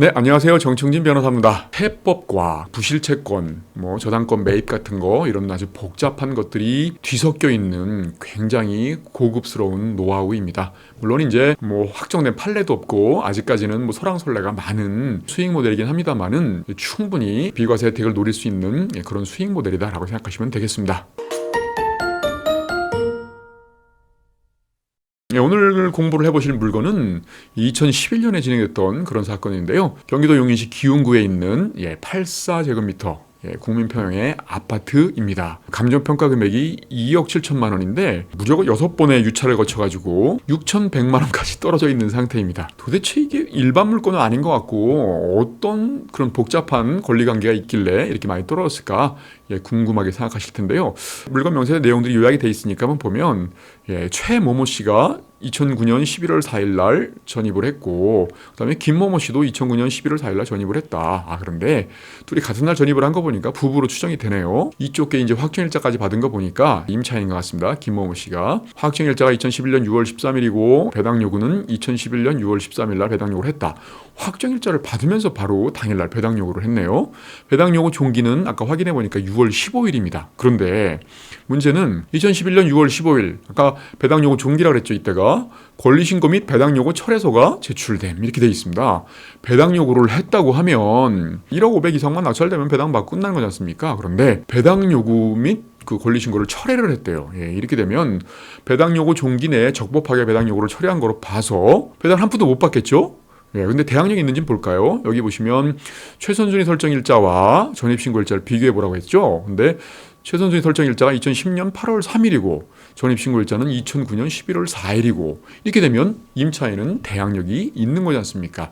네, 안녕하세요. 정충진 변호사입니다. 해법과 부실채권, 저당권 매입 같은 거 이런 아주 복잡한 것들이 뒤섞여 있는 굉장히 고급스러운 노하우입니다. 물론 이제 확정된 판례도 없고 아직까지는 설랑설레가 많은 수익 모델이긴 합니다만은 충분히 비과세 혜택을 노릴 수 있는 그런 수익 모델이다라고 생각하시면 되겠습니다. 오늘 공부를 해보실 물건은 2011년에 진행됐던 그런 사건인데요. 경기도 용인시 기흥구에 있는 84제곱미터 국민평형의 아파트입니다. 감정평가 금액이 2억 7천만 원인데 무조건 6번의 유찰을 거쳐가지고 6,100만 원까지 떨어져 있는 상태입니다. 도대체 이게 일반 물건은 아닌 것 같고 어떤 그런 복잡한 권리관계가 있길래 이렇게 많이 떨어졌을까 궁금하게 생각하실 텐데요. 물건 명세의 내용들이 요약이 돼 있으니까 한번 보면 최모모 씨가 2009년 11월 4일 날 전입을 했고 그다음에 김모모 씨도 2009년 11월 4일 날 전입을 했다. 그런데 둘이 같은 날 전입을 한 거 보니까 부부로 추정이 되네요. 이쪽 게 이제 확정일자까지 받은 거 보니까 임차인인 것 같습니다. 김모모 씨가 확정일자가 2011년 6월 13일이고 배당 요구는 2011년 6월 13일 날 배당 요구를 했다. 확정일자를 받으면서 바로 당일날 배당 요구를 했네요. 배당 요구 종기는 아까 확인해 보니까 6월 15일입니다. 그런데 문제는 2011년 6월 15일 아까 배당 요구 종기라고 그랬죠. 이때가 권리신고 및 배당 요구 철회서가 제출됨 이렇게 돼 있습니다. 배당 요구를 했다고 하면 1억 500 이상만 낙찰되면 배당 받고 끝나는 거지 않습니까? 그런데 배당 요구 및 그 권리신고를 철회를 했대요. 이렇게 되면 배당 요구 종기 내에 적법하게 배당 요구를 철회한 거로 봐서 배당 한 푼도 못 받겠죠? 근데 대항력이 있는지는 볼까요? 여기 보시면 최선순위 설정 일자와 전입신고 일자를 비교해 보라고 했죠. 근데 최선순위 설정 일자가 2010년 8월 3일이고 전입신고 일자는 2009년 11월 4일이고 이렇게 되면 임차인은 대항력이 있는 거지 않습니까?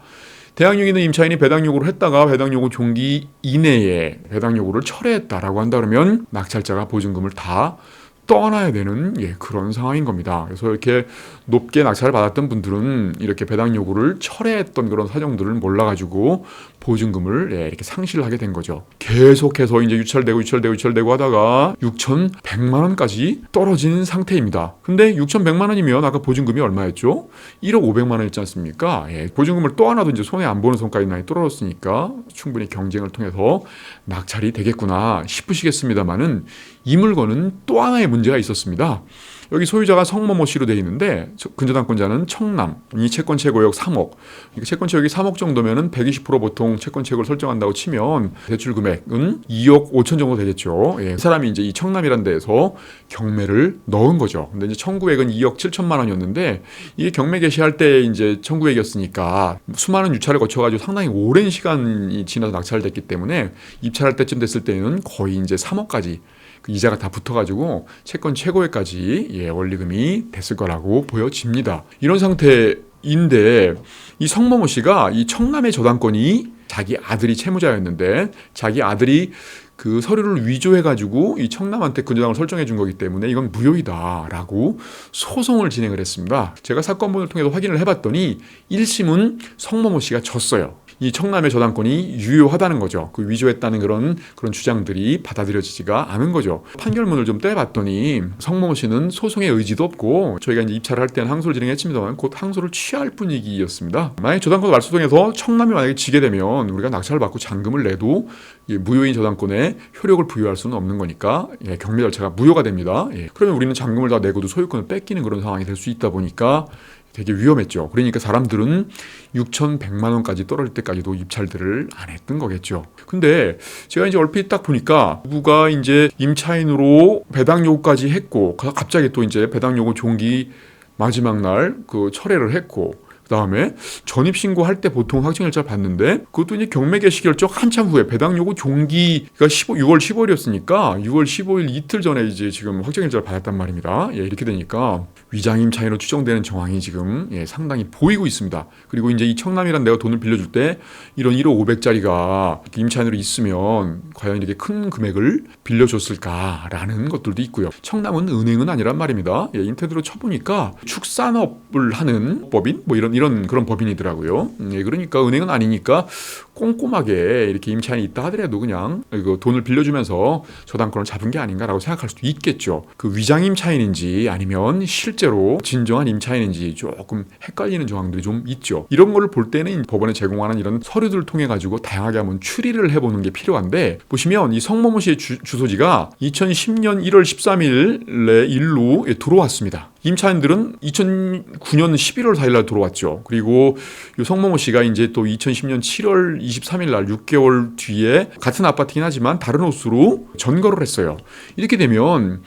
대항력 있는 임차인이 배당 요구를 했다가 배당 요구 종기 이내에 배당 요구를 철회했다라고 한다 그러면 낙찰자가 보증금을 다 떠나야 되는 그런 상황인 겁니다. 그래서 이렇게 높게 낙찰을 받았던 분들은 이렇게 배당 요구를 철회했던 그런 사정들을 몰라가지고 보증금을 이렇게 상실을 하게 된 거죠. 계속해서 이제 유찰되고 하다가 6,100만 원까지 떨어진 상태입니다. 근데 6,100만 원이면 아까 보증금이 얼마였죠? 1억 500만 원이었지 않습니까? 보증금을 또 하나도 이제 손에 안 보는 손까지 많이 떨어졌으니까 충분히 경쟁을 통해서 낙찰이 되겠구나 싶으시겠습니다만은 이 물건은 또 하나의 문제가 있었습니다. 여기 소유자가 성모모 씨로 되어 있는데 근저당권자는 청남, 이 채권 최고액 3억. 채권 최고액이 3억 정도면은 120% 보통 채권 최고를 설정한다고 치면 대출 금액은 2억 5천 정도 되겠죠. 이 사람이 이제 이 청남이라는 데에서 경매를 넣은 거죠. 근데 이제 청구액은 2억 7천만 원이었는데 이게 경매 개시할 때 이제 청구액이었으니까 수많은 유찰을 거쳐가지고 상당히 오랜 시간이 지나서 낙찰됐기 때문에 입찰할 때쯤 됐을 때는 거의 이제 3억까지 이자가 다 붙어가지고 채권 최고액까지 원리금이 됐을 거라고 보여집니다. 이런 상태인데 이 성모모 씨가 이 청남의 저당권이 자기 아들이 채무자였는데 자기 아들이 그 서류를 위조해가지고 이 청남한테 근저당을 설정해 준 거기 때문에 이건 무효이다라고 소송을 진행을 했습니다. 제가 사건본을 통해서 확인을 해봤더니 1심은 성모모 씨가 졌어요. 이 청남의 저당권이 유효하다는 거죠. 그 위조했다는 그런 주장들이 받아들여지지가 않은 거죠. 판결문을 좀 떼봤더니 성모모 씨는 소송의 의지도 없고 저희가 이제 입찰을 할 때는 항소를 진행했습니다만 곧 항소를 취할 분위기였습니다. 만약에 저당권 말소송에서 청남이 만약에 지게 되면 우리가 낙찰을 받고 잔금을 내도 무효인 저당권에 효력을 부여할 수는 없는 거니까 경매 절차가 무효가 됩니다. 그러면 우리는 잔금을 다 내고도 소유권을 뺏기는 그런 상황이 될 수 있다 보니까 되게 위험했죠. 그러니까 사람들은 6,100만 원까지 떨어질 때까지도 입찰들을 안 했던 거겠죠. 근데 제가 이제 얼핏 딱 보니까 누가 이제 임차인으로 배당 요구까지 했고 갑자기 또 이제 배당 요구 종기 마지막 날 그 철회를 했고 그다음에 전입신고할 때 보통 확정일자를 받는데 그것도 이제 경매 개시 결정 한참 후에 배당 요구 종기가 6월 15일이었으니까 6월 15일 이틀 전에 이제 지금 확정일자를 받았단 말입니다. 이렇게 되니까 위장임차인으로 추정되는 정황이 지금 상당히 보이고 있습니다. 그리고 이제 이 청남이란 내가 돈을 빌려줄 때 이런 1억 500짜리가 임차인으로 있으면 과연 이렇게 큰 금액을 빌려줬을까라는 것들도 있고요. 청남은 은행은 아니란 말입니다. 인터넷으로 쳐보니까 축산업을 하는 법인 이런 그런 법인이더라고요. 그러니까 은행은 아니니까 꼼꼼하게 이렇게 임차인이 있다 하더라도 그냥 이거 돈을 빌려주면서 저당권을 잡은 게 아닌가라고 생각할 수도 있겠죠. 그 위장 임차인인지 아니면 실제로 진정한 임차인인지 조금 헷갈리는 정황들이 좀 있죠. 이런 거를 볼 때는 법원에 제공하는 이런 서류들을 통해 가지고 다양하게 한번 추리를 해보는 게 필요한데, 보시면 이 성모모 씨의 주소지가 2010년 1월 13일에 일로 들어왔습니다. 임차인들은 2009년 11월 4일날 들어왔죠. 그리고 이 성모모 씨가 이제 또 2010년 7월 23일날 6개월 뒤에 같은 아파트긴 하지만 다른 호수로 전거를 했어요. 이렇게 되면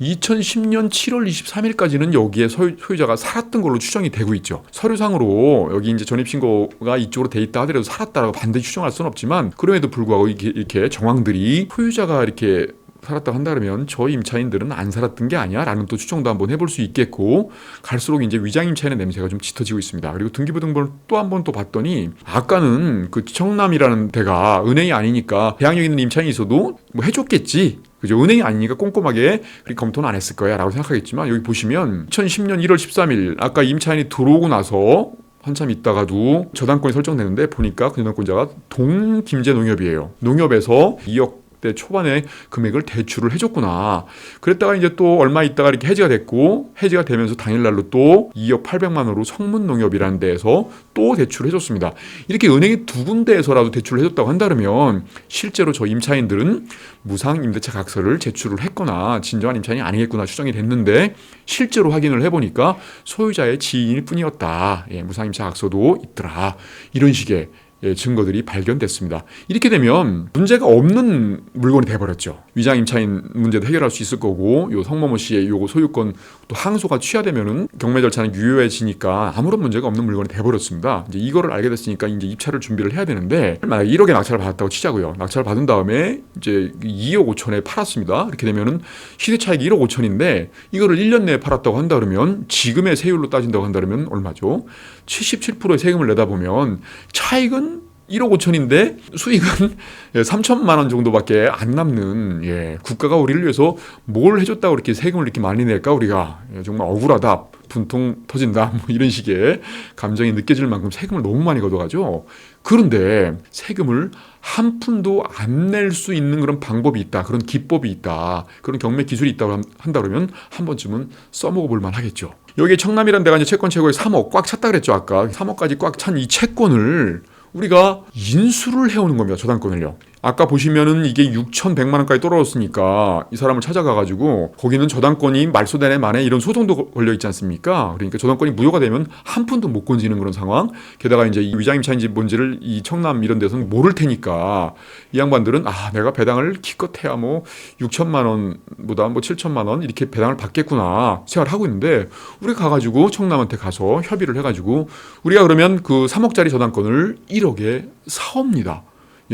2010년 7월 23일까지는 여기에 소유자가 살았던 걸로 추정이 되고 있죠. 서류상으로 여기 이제 전입신고가 이쪽으로 돼 있다 하더라도 살았다라고 반드시 추정할 수는 없지만, 그럼에도 불구하고 이렇게 정황들이 소유자가 이렇게 살았다고 한다 그러면 저 임차인들은 안 살았던 게 아니야 라는 또 추정도 한번 해볼 수 있겠고, 갈수록 이제 위장 임차인의 냄새가 좀 짙어지고 있습니다. 그리고 등기부등본을 또 한 번 또 봤더니, 아까는 그 청남이라는 데가 은행이 아니니까 대항력 있는 임차인이 있어도 뭐 해줬겠지, 그죠? 은행이 아니니까 꼼꼼하게 그렇게 검토는 안 했을 거야 라고 생각하겠지만, 여기 보시면 2010년 1월 13일 아까 임차인이 들어오고 나서 한참 있다가도 저당권이 설정되는데, 보니까 그 저당권자가 동김제농협이에요. 농협에서 2억 대 초반에 금액을 대출을 해줬구나. 그랬다가 이제 또 얼마 있다가 이렇게 해지가 됐고, 해지가 되면서 당일날로 또 2억 800만 원으로 성문농협이라는 데에서 또 대출을 해줬습니다. 이렇게 은행이 두 군데에서라도 대출을 해줬다고 한다면 실제로 저 임차인들은 무상임대차 각서를 제출을 했거나 진정한 임차인이 아니겠구나 추정이 됐는데, 실제로 확인을 해보니까 소유자의 지인일 뿐이었다. 무상임차 각서도 있더라. 이런 식의 증거들이 발견됐습니다. 이렇게 되면 문제가 없는 물건이 돼버렸죠. 위장 임차인 문제도 해결할 수 있을 거고, 요 성모모 씨의 요거 소유권 또 항소가 취하되면은 경매 절차는 유효해지니까 아무런 문제가 없는 물건이 돼버렸습니다. 이제 이거를 알게 됐으니까 이제 입찰을 준비를 해야 되는데, 만약 1억에 낙찰을 받았다고 치자고요. 낙찰을 받은 다음에 이제 2억 5천에 팔았습니다. 이렇게 되면은 시세차익이 1억 5천인데 이거를 1년 내에 팔았다고 한다 그러면 지금의 세율로 따진다고 한다 그러면 얼마죠? 77%의 세금을 내다 보면 차익은 1억 5천인데 수익은 3천만 원 정도밖에 안 남는, 국가가 우리를 위해서 뭘 해줬다고 이렇게 세금을 이렇게 많이 낼까 우리가, 정말 억울하다, 분통 터진다, 뭐 이런 식의 감정이 느껴질 만큼 세금을 너무 많이 걷어가죠. 그런데 세금을 한 푼도 안 낼 수 있는 그런 방법이 있다, 그런 기법이 있다, 그런 경매 기술이 있다고 한다 그러면 한 번쯤은 써먹어 볼 만하겠죠. 여기 청남이라는 데가 이제 채권 최고에 3억 꽉 찼다 그랬죠. 아까 3억까지 꽉 찬 이 채권을 우리가 인수를 해오는 겁니다. 저당권을요. 아까 보시면은 이게 6,100만 원까지 떨어졌으니까 이 사람을 찾아가가지고, 거기는 저당권이 말소되네 만에 이런 소송도 걸려 있지 않습니까? 그러니까 저당권이 무효가 되면 한 푼도 못 건지는 그런 상황. 게다가 이제 이 위장임차인지 뭔지를 이 청남 이런 데서는 모를 테니까 이 양반들은 내가 배당을 기껏해야 뭐 6천만 원보다 뭐 7천만 원 이렇게 배당을 받겠구나 생각을 하고 있는데, 우리가 가가지고 청남한테 가서 협의를 해가지고 우리가 그러면 그 3억짜리 저당권을 1억에 사옵니다.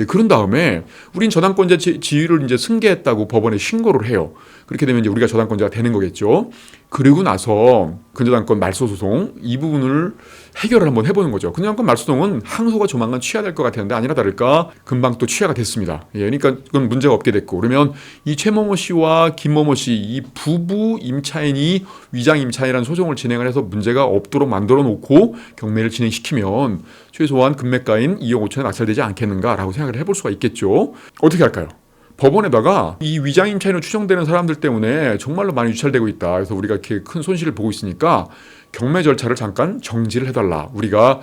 그런 다음에 우린 저당권자 지위를 이제 승계했다고 법원에 신고를 해요. 그렇게 되면 이제 우리가 저당권자가 되는 거겠죠. 그리고 나서 근저당권 말소소송 이 부분을 해결을 한번 해보는 거죠. 근저당권 말소소송은 항소가 조만간 취하될 것 같았는데 아니나 다를까 금방 또 취하가 됐습니다. 그러니까 그건 문제가 없게 됐고, 그러면 이 최모모 씨와 김모모 씨 이 부부 임차인이 위장 임차인이라는 소송을 진행을 해서 문제가 없도록 만들어 놓고 경매를 진행시키면 최소한 금매가인 2억 5천에 낙찰되지 않겠는가라고 생각을 해볼 수가 있겠죠. 어떻게 할까요? 법원에다가 이 위장 임차인으로 추정되는 사람들 때문에 정말로 많이 유찰되고 있다. 그래서 우리가 이렇게 큰 손실을 보고 있으니까 경매 절차를 잠깐 정지를 해달라. 우리가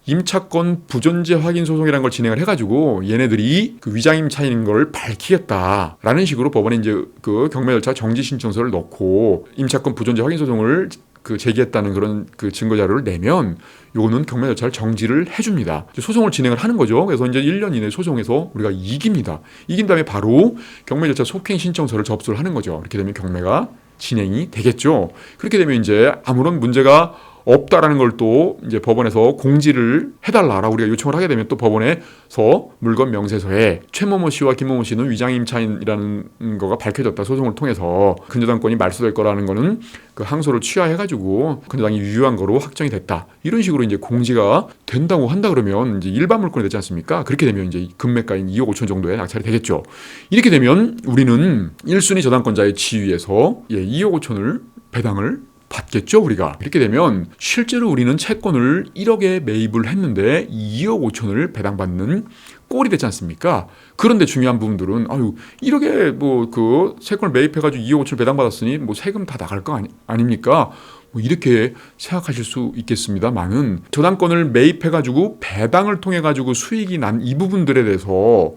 임차권 부존재 확인 소송이라는 걸 진행을 해가지고 얘네들이 그 위장 임차인인 걸 밝히겠다라는 식으로 법원에 이제 그 경매 절차 정지 신청서를 넣고 임차권 부존재 확인 소송을 제기했다는 그런 그 증거 자료를 내면 요거는 경매 절차를 정지를 해줍니다. 소송을 진행을 하는 거죠. 그래서 이제 1년 이내 소송에서 우리가 이깁니다. 이긴 다음에 바로 경매 절차 속행 신청서를 접수를 하는 거죠. 이렇게 되면 경매가 진행이 되겠죠. 그렇게 되면 이제 아무런 문제가 없다라는 걸 또 이제 법원에서 공지를 해달라라고 우리가 요청을 하게 되면 또 법원에서 물건 명세서에 최모모 씨와 김모모 씨는 위장임차인이라는 거가 밝혀졌다. 소송을 통해서 근저당권이 말소될 거라는 거는 그 항소를 취하해가지고 근저당이 유효한 거로 확정이 됐다. 이런 식으로 이제 공지가 된다고 한다 그러면 이제 일반 물건이 되지 않습니까? 그렇게 되면 이제 금매가인 2억 5천 정도에 낙찰이 되겠죠. 이렇게 되면 우리는 1순위 저당권자의 지위에서 2억 5천을 배당을 받겠죠, 우리가. 이렇게 되면 실제로 우리는 채권을 1억에 매입을 했는데 2억 5천을 배당받는 꼴이 되지 않습니까? 그런데 중요한 부분들은 1억에 뭐 그 채권을 매입해가지고 2억 5천 배당받았으니 뭐 세금 다 나갈 거 아닙니까? 뭐 이렇게 생각하실 수 있겠습니다만은 저당권을 매입해가지고 배당을 통해가지고 수익이 난 이 부분들에 대해서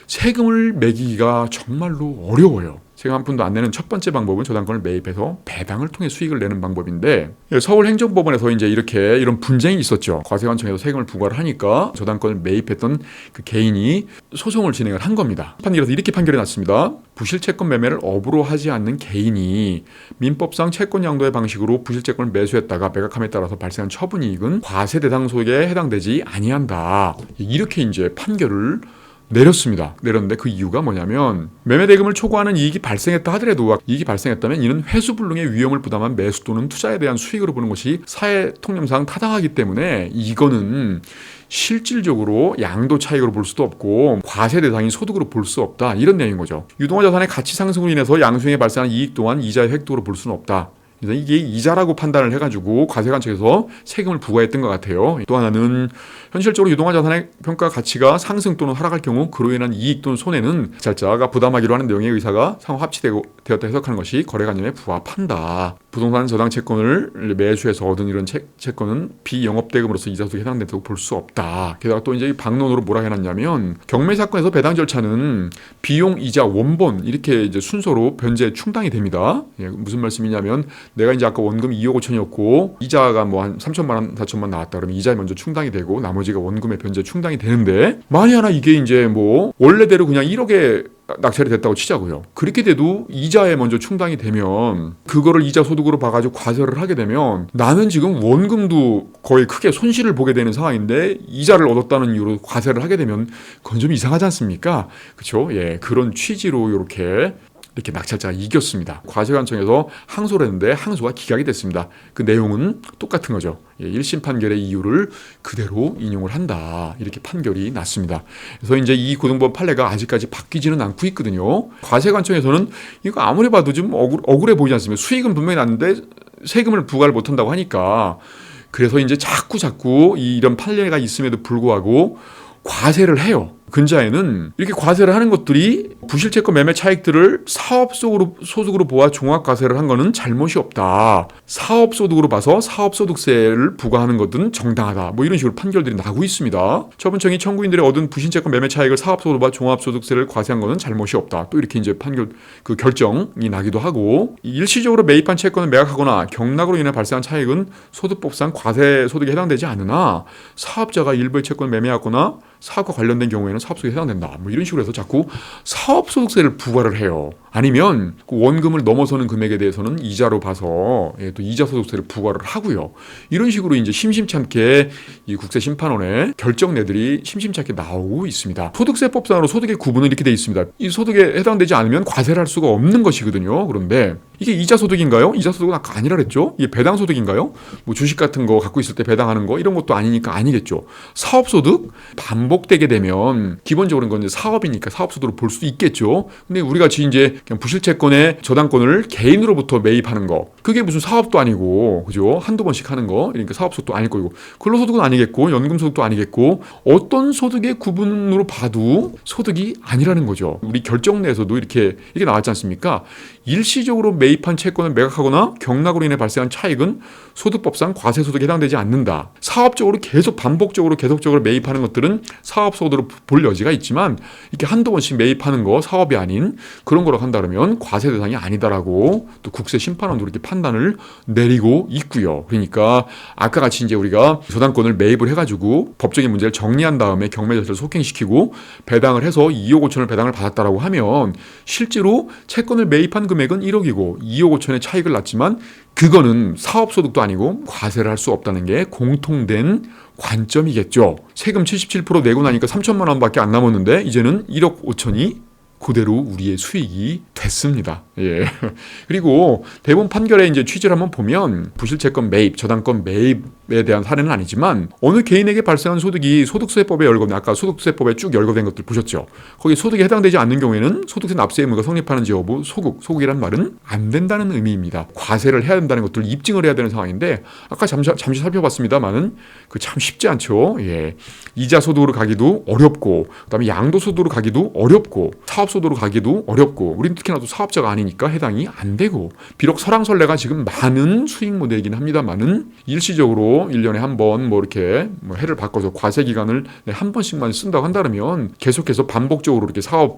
세금을 매기기가 정말로 어려워요. 세금 한 푼도 안 내는 첫 번째 방법은 저당권을 매입해서 배당을 통해 수익을 내는 방법인데, 서울행정법원에서 이제 이런 분쟁이 있었죠. 과세관청에서 세금을 부과를 하니까 저당권을 매입했던 그 개인이 소송을 진행을 한 겁니다. 판결에서 이렇게 판결이 났습니다. 부실채권 매매를 업으로 하지 않는 개인이 민법상 채권 양도의 방식으로 부실채권을 매수했다가 매각함에 따라서 발생한 처분이익은 과세 대상 소득에 해당되지 아니한다. 이렇게 이제 판결을 내렸는데 그 이유가 뭐냐면, 매매대금을 초과하는 이익이 발생했다 하더라도 이익이 발생했다면 이는 회수불능의 위험을 부담한 매수 또는 투자에 대한 수익으로 보는 것이 사회 통념상 타당하기 때문에 이거는 실질적으로 양도 차익으로 볼 수도 없고 과세 대상인 소득으로 볼 수 없다, 이런 내용인 거죠. 유동화 자산의 가치 상승으로 인해서 양수행에 발생한 이익 또한 이자의 획도로 볼 수는 없다. 이게 이자라고 판단을 해가지고 과세관청에서 세금을 부과했던 것 같아요. 또 하나는 현실적으로 유동화 자산의 평가 가치가 상승 또는 하락할 경우 그로 인한 이익 또는 손해는 찰자가 부담하기로 하는 내용의 의사가 상호 합치되었다 해석하는 것이 거래관념에 부합한다. 부동산 저당 채권을 매수해서 얻은 이런 채권은 비영업대금으로서 이자 소득에 해당된다고 볼 수 없다. 게다가 또 이제 방론으로 뭐라 해놨냐면, 경매 사건에서 배당 절차는 비용, 이자, 원본 이렇게 이제 순서로 변제 충당이 됩니다. 무슨 말씀이냐면, 내가 이제 아까 원금 2억 5천이었고 이자가 뭐 한 3천만 원, 4천만 원 나왔다 그러면 이자에 먼저 충당이 되고 나머지가 원금의 변제 충당이 되는데, 만에 하나 이게 이제 뭐 원래대로 그냥 1억에 낙찰이 됐다고 치자고요. 그렇게 돼도 이자에 먼저 충당이 되면 그거를 이자 소득으로 봐가지고 과세를 하게 되면 나는 지금 원금도 거의 크게 손실을 보게 되는 상황인데 이자를 얻었다는 이유로 과세를 하게 되면 그건 좀 이상하지 않습니까? 그렇죠? 예, 그런 취지로 이렇게 낙찰자가 이겼습니다. 과세관청에서 항소를 했는데 항소가 기각이 됐습니다. 그 내용은 똑같은 거죠. 1심 판결의 이유를 그대로 인용을 한다, 이렇게 판결이 났습니다. 그래서 이제 이 고등법원 판례가 아직까지 바뀌지는 않고 있거든요. 과세관청에서는 이거 아무리 봐도 좀 억울해 보이지 않습니까? 수익은 분명히 났는데 세금을 부과를 못한다고 하니까, 그래서 이제 자꾸 이런 판례가 있음에도 불구하고 과세를 해요. 근자에는 이렇게 과세를 하는 것들이 부실채권 매매 차익들을 사업소득으로 보아 종합과세를 한 거는 잘못이 없다. 사업소득으로 봐서 사업소득세를 부과하는 것은 정당하다. 뭐 이런 식으로 판결들이 나고 있습니다. 처분청이 청구인들이 얻은 부실채권 매매 차익을 사업소득으로 봐 종합소득세를 과세한 거는 잘못이 없다. 또 이렇게 이제 결정이 나기도 하고, 일시적으로 매입한 채권을 매각하거나 경락으로 인해 발생한 차익은 소득법상 과세 소득에 해당되지 않으나 사업자가 일부의 채권을 매매하거나 사업과 관련된 경우에는 사업소득에 해당된다. 뭐 이런 식으로 해서 자꾸 사업소득세를 부과를 해요. 아니면 그 원금을 넘어서는 금액에 대해서는 이자로 봐서 또 이자소득세를 부과를 하고요. 이런 식으로 이제 심심치 않게 이 국세심판원의 결정내들이 심심치 않게 나오고 있습니다. 소득세법상으로 소득의 구분은 이렇게 돼 있습니다. 이 소득에 해당되지 않으면 과세를 할 수가 없는 것이거든요. 그런데 이게 이자소득인가요? 이자소득은 아까 아니라 그랬죠? 이게 배당소득인가요? 뭐 주식 같은 거 갖고 있을 때 배당하는 거 이런 것도 아니니까 아니겠죠. 사업소득? 반복되게 되면 기본적으로 그건 사업이니까 사업소득으로 볼 수 있겠죠. 근데 우리 같이 이제 그냥 부실채권의 저당권을 개인으로부터 매입하는 거, 그게 무슨 사업도 아니고, 그죠? 한두 번씩 하는 거, 그러니까 사업소득도 아닐 거고, 근로소득은 아니겠고, 연금소득도 아니겠고, 어떤 소득의 구분으로 봐도 소득이 아니라는 거죠. 우리 결정내에서도 이렇게 나왔지 않습니까? 일시적으로 매입한 채권을 매각하거나 경락으로 인해 발생한 차익은 소득법상 과세소득에 해당되지 않는다. 사업적으로 반복적으로 계속적으로 매입하는 것들은 사업소득으로 볼 여지가 있지만, 이렇게 한두 번씩 매입하는 거, 사업이 아닌 그런 거라고 한다 그러면 과세 대상이 아니다라고 또 국세심판원도 이렇게 판단을 내리고 있고요. 그러니까 아까 같이 이제 우리가 저당권을 매입을 해가지고 법적인 문제를 정리한 다음에 경매 절차를 속행시키고 배당을 해서 2억 5천을 배당을 받았다라고 하면 실제로 채권을 매입한 금액은 1억이고 2억 5천의 차익을 났지만 그거는 사업소득도 아니고 과세를 할 수 없다는 게 공통된 관점이겠죠. 세금 77% 내고 나니까 3천만 원밖에 안 남았는데 이제는 1억 5천이 그대로 우리의 수익이 됐습니다. 예. 그리고 대법원 판결의 이제 취지를 한번 보면 부실채권 매입, 저당권 매입에 대한 사례는 아니지만 어느 개인에게 발생한 소득이 소득세법에 열거된, 아까 소득세법에 쭉 열거된 것들 보셨죠? 거기 소득에 해당되지 않는 경우에는 소득세 납세 의무가 성립하는지 여부, 소국이란 말은 안 된다는 의미입니다. 과세를 해야 된다는 것들을 입증을 해야 되는 상황인데 아까 잠시 살펴봤습니다만은 그 참 쉽지 않죠. 예. 이자 소득으로 가기도 어렵고, 그다음에 양도 소득으로 가기도 어렵고, 사업 소득으로 가기도 어렵고, 우리는 특히나 또 사업자가 아니니까 해당이 안 되고, 비록 설왕설래가 지금 많은 수익 모델이긴 합니다만은 일시적으로 1년에 한 번 뭐 이렇게 뭐 해를 바꿔서 과세 기간을 한 번씩만 쓴다고 한다면 계속해서 반복적으로 이렇게 사업을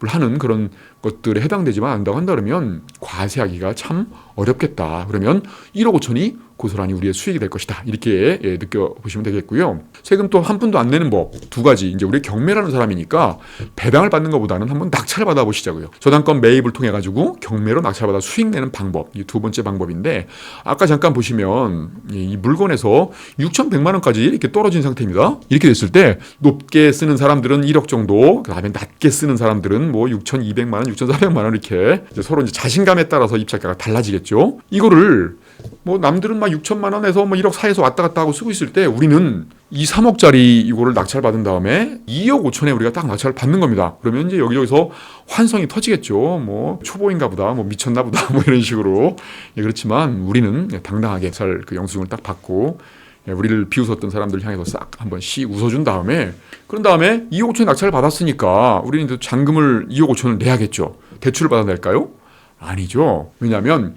하는 그런 것들에 해당되지만 않는다고 한다면 과세하기가 참 어렵겠다. 그러면 1억 5천이 고스란히 우리의 수익이 될 것이다. 이렇게 느껴보시면 되겠고요. 세금 또 한 푼도 안 내는 법 두 가지. 이제 우리 경매라는 사람이니까 배당을 받는 것보다는 한번 낙찰을 받아보시자고요. 저당권 매입을 통해 가지고 경매로 낙찰받아 수익 내는 방법. 이 두 번째 방법인데 아까 잠깐 보시면 이 물건에서 6,100만 원까지 이렇게 떨어진 상태입니다. 이렇게 됐을 때 높게 쓰는 사람들은 1억 정도, 그다음에 낮게 쓰는 사람들은 뭐 6,200만 원, 6,400만 원 이렇게 이제 서로 이제 자신감에 따라서 입찰가가 달라지겠죠. 이거를 뭐 남들은 막 6천만 원에서 뭐 1억 사이에서 왔다 갔다 하고 쓰고 있을 때 우리는 2, 3억짜리 이거를 낙찰 받은 다음에 2억 5천에 우리가 딱 낙찰을 받는 겁니다. 그러면 이제 여기저기서 환성이 터지겠죠. 뭐 초보인가 보다, 뭐 미쳤나 보다, 뭐 이런 식으로. 예, 그렇지만 우리는 당당하게 잘 그 영수증을 딱 받고, 예, 우리를 비웃었던 사람들 향해서 싹 한번 웃어준 다음에, 그런 다음에 2억 5천에 낙찰을 받았으니까 우리는 이제 잔금을 2억 5천을 내야겠죠. 대출을 받아낼까요? 아니죠. 왜냐하면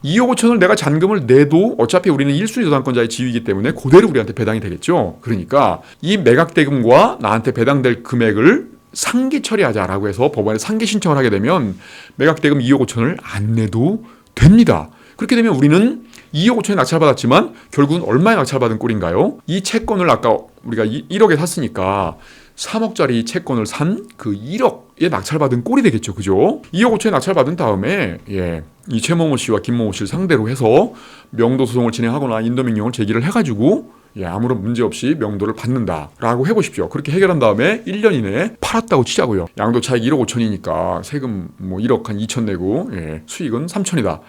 2억 5천을 내가 잔금을 내도 어차피 우리는 1순위 저당권자의 지위이기 때문에 그대로 우리한테 배당이 되겠죠. 그러니까 이 매각대금과 나한테 배당될 금액을 상기 처리하자라고 해서 법원에 상기 신청을 하게 되면 매각대금 2억 5천을 안 내도 됩니다. 그렇게 되면 우리는 2억 5천에 낙찰받았지만 결국은 얼마에 낙찰받은 꼴인가요? 이 채권을 아까 우리가 1억에 샀으니까 3억짜리 채권을 산 그 1억에 낙찰받은 꼴이 되겠죠. 그죠? 2억 5천에 낙찰받은 다음에 이 최某모 씨와 김某씨를 상대로 해서 명도 소송을 진행하거나 인도명령을 제기를 해가지고 아무런 문제 없이 명도를 받는다라고 해보십시오. 그렇게 해결한 다음에 1년 이내에 팔았다고 치자고요. 양도 차익 1억 5천이니까 세금 뭐 1억 한 2천 내고 수익은 3천이다.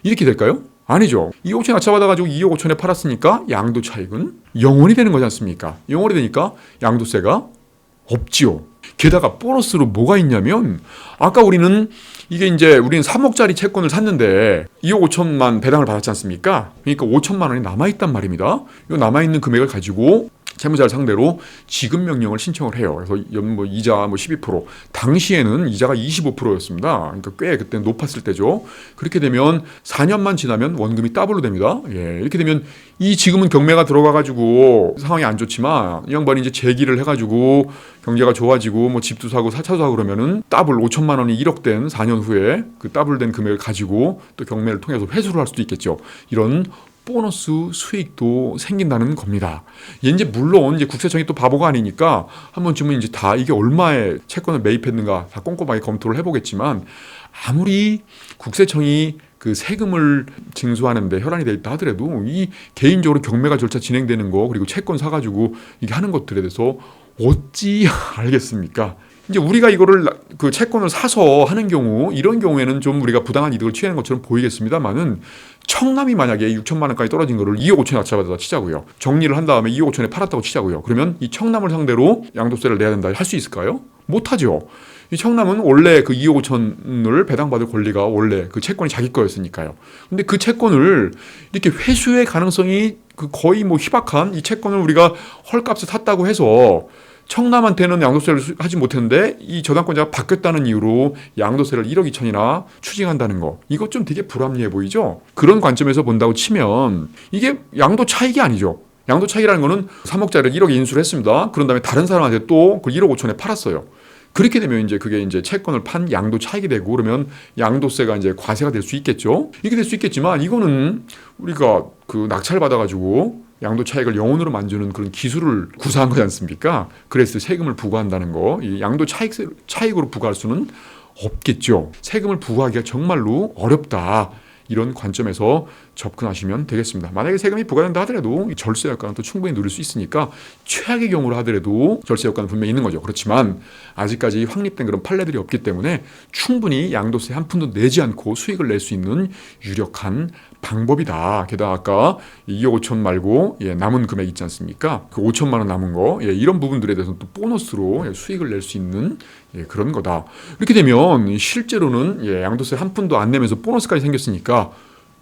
이렇게 될까요? 아니죠. 2억 5천에 낙찰받아가지고 2억 5천에 팔았으니까 양도 차익은 0원이 되는 거지 않습니까? 0원이 되니까 양도세가 없지요. 게다가 보너스로 뭐가 있냐면 아까 우리는 3억짜리 채권을 샀는데 2억 5천만 배당을 받았지 않습니까? 그러니까 5천만 원이 남아있단 말입니다. 이 남아있는 금액을 가지고 채무자를 상대로 지급 명령을 신청을 해요. 그래서 이자 12%, 당시에는 이자가 25%였습니다. 그러니까 꽤 그때 높았을 때죠. 그렇게 되면 4년만 지나면 원금이 더블로 됩니다. 이렇게 되면 이 지금은 경매가 들어가가지고 상황이 안 좋지만 이 양반이 이제 재기를 해가지고 경제가 좋아지고 뭐 집도 사고 사차도 사고 그러면은 더블 5천만 원이 1억 된 4년 후에 그 더블 된 금액을 가지고 또 경매를 통해서 회수를 할 수도 있겠죠. 이런 보너스 수익도 생긴다는 겁니다. 이제 물론 이제 국세청이 또 바보가 아니니까 한 번쯤은 이제 다 이게 얼마에 채권을 매입했는가 다 꼼꼼하게 검토를 해보겠지만 아무리 국세청이 그 세금을 징수하는데 혈안이 돼 있다 하더라도 이 개인적으로 경매가 절차 진행되는 거 그리고 채권 사가지고 이게 하는 것들에 대해서 어찌 알겠습니까? 이제 우리가 이거를 그 채권을 사서 하는 경우 이런 경우에는 좀 우리가 부당한 이득을 취하는 것처럼 보이겠습니다만은 청남이 만약에 6천만 원까지 떨어진 거를 2억 5천에 낙찰받아서 치자고요. 정리를 한 다음에 2억 5천에 팔았다고 치자고요. 그러면 이 청남을 상대로 양도세를 내야 된다 할 수 있을까요? 못하죠. 이 청남은 원래 그 2억 5천을 배당받을 권리가 원래 그 채권이 자기 거였으니까요. 근데 그 채권을 이렇게 회수의 가능성이 그 거의 뭐 희박한 이 채권을 우리가 헐값에 샀다고 해서 청남한테는 양도세를 하지 못했는데 이 저당권자가 바뀌었다는 이유로 양도세를 1억 2천이나 추징한다는 거 이것 좀 되게 불합리해 보이죠. 그런 관점에서 본다고 치면 이게 양도 차익이 아니죠. 양도 차익이라는 거는 3억짜리를 1억에 인수를 했습니다. 그런 다음에 다른 사람한테 또 그 1억 5천에 팔았어요. 그렇게 되면 이제 그게 이제 채권을 판 양도 차익이 되고 그러면 양도세가 이제 과세가 될 수 있겠죠. 이게 될 수 있겠지만 이거는 우리가 그 낙찰 받아가지고 양도 차익을 영원으로 만드는 그런 기술을 구사한 거지 않습니까? 그래서 세금을 부과한다는 거, 이 양도 차익으로 부과할 수는 없겠죠. 세금을 부과하기가 정말로 어렵다. 이런 관점에서 접근하시면 되겠습니다. 만약에 세금이 부과된다 하더라도 절세 효과는 또 충분히 누릴 수 있으니까 최악의 경우로 하더라도 절세 효과는 분명히 있는 거죠. 그렇지만 아직까지 확립된 그런 판례들이 없기 때문에 충분히 양도세 한 푼도 내지 않고 수익을 낼 수 있는 유력한 방법이다. 게다가 아까 2억 5천 말고 남은 금액 있지 않습니까? 그 5천만 원 남은 거 이런 부분들에 대해서는 또 보너스로 수익을 낼 수 있는 그런 거다. 이렇게 되면 실제로는 양도세 한 푼도 안 내면서 보너스까지 생겼으니까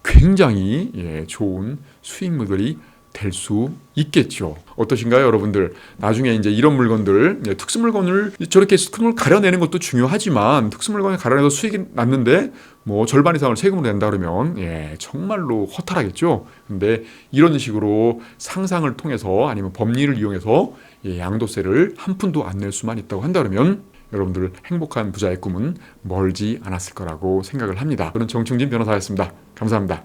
굉장히 좋은 수익물들이 될 수 있겠죠. 어떠신가요, 여러분들? 나중에 이제 이런 물건들, 특수 물건을 저렇게 큰 걸 가려내는 것도 중요하지만 특수 물건을 가려내서 수익이 났는데 뭐 절반 이상을 세금으로 낸다 그러면 정말로 허탈하겠죠. 근데 이런 식으로 상상을 통해서 아니면 법리를 이용해서 양도세를 한 푼도 안 낼 수만 있다고 한다 그러면 여러분들 행복한 부자의 꿈은 멀지 않았을 거라고 생각을 합니다. 저는 정충진 변호사였습니다. 감사합니다.